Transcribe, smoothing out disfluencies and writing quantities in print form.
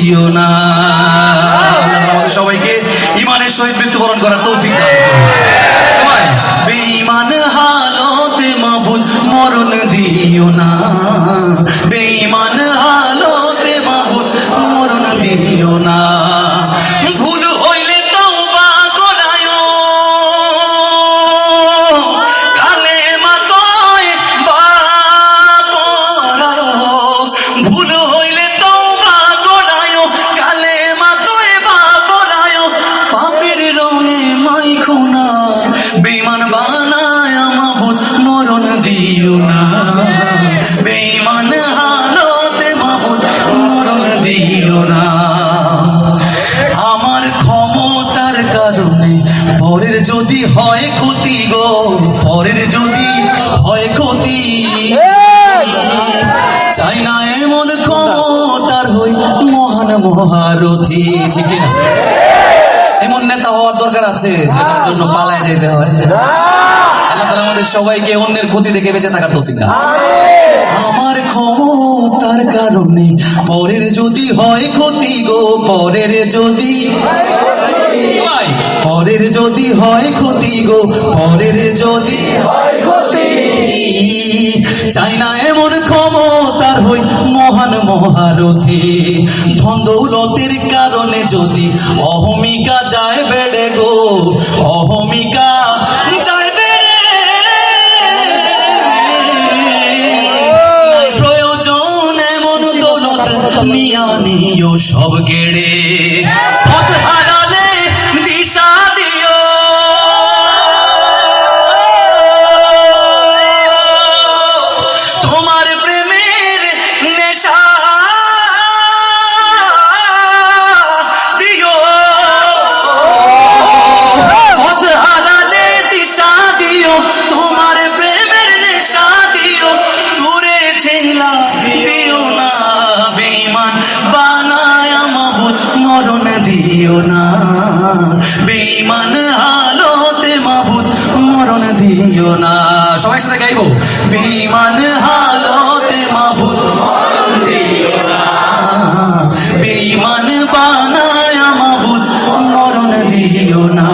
দিও না। আমাদের সবাইকে ইমানের সহিত মৃত্যুবরণ করার তৌফিক দান করুন। সবাই বেঈমান হালতে মাবুদ মরণ দিও না, বেঈমান হালতে মাবুদ মরণ দিও না। ভুল হইলে তওবা করায়ো, কালেমা তয়বা পড়ায়ো। ভুল হইলে তওবা করায়ো, কালেমা তয়বা পড়ায়ো। পাপের রঙে মাইখো না, বেঈমান বানায় মাবুদ মরণ দিও না, বেঈমান হালতে মাবুদ মরণ দিও না। আমার ক্ষমতার কারণে পরের যদি হয় ক্ষতি গো, পরের যদি হয় ক্ষতি, চাই না এমন ক্ষমতার হই মহান মহারথী। ঠিক না? এমন নেতা হওয়ার দরকার আছে যেটার জন্য পালায় যেতে হয়। আল্লাহ তাআলা আমাদের সবাইকে অন্যের ক্ষতি দেখে বেঁচে থাকার তৌফিক দান। আমার ক্ষমতার কারণে পরের যদি হয় ক্ষতি গো, পরের যদি ভাই পরের যদি হয় ক্ষতি গো, পরের যদি হয় ক্ষতি, চাই না এমন ক্ষমতার হই মহান মহারথী। ধন দৌলতের কারণে যদি অহমিকা যায় বেড়ে গো, অহমিকা যায় বেড়ে, প্রয়োজন এমন দৌলত নিয়া নিও সব গেড়ে। পথ হারালে দিশা দিও, তোমার প্রেমের নেশা দিও। পথ হারালে দিশা দিও, তোমার প্রেমের নেশা দিও। দূরে ঠেলা দিও না, বেঈমান বানায় মাবুদ মরণ দিও না, বেঈমান হালতে মাবুদ মরণ দিও না। সবাই সাথে গাইবো, বেঈমান হালতে মাবুদ মরণ দিও না, বেঈমান বানায় মাবুদ মরণ দিও না।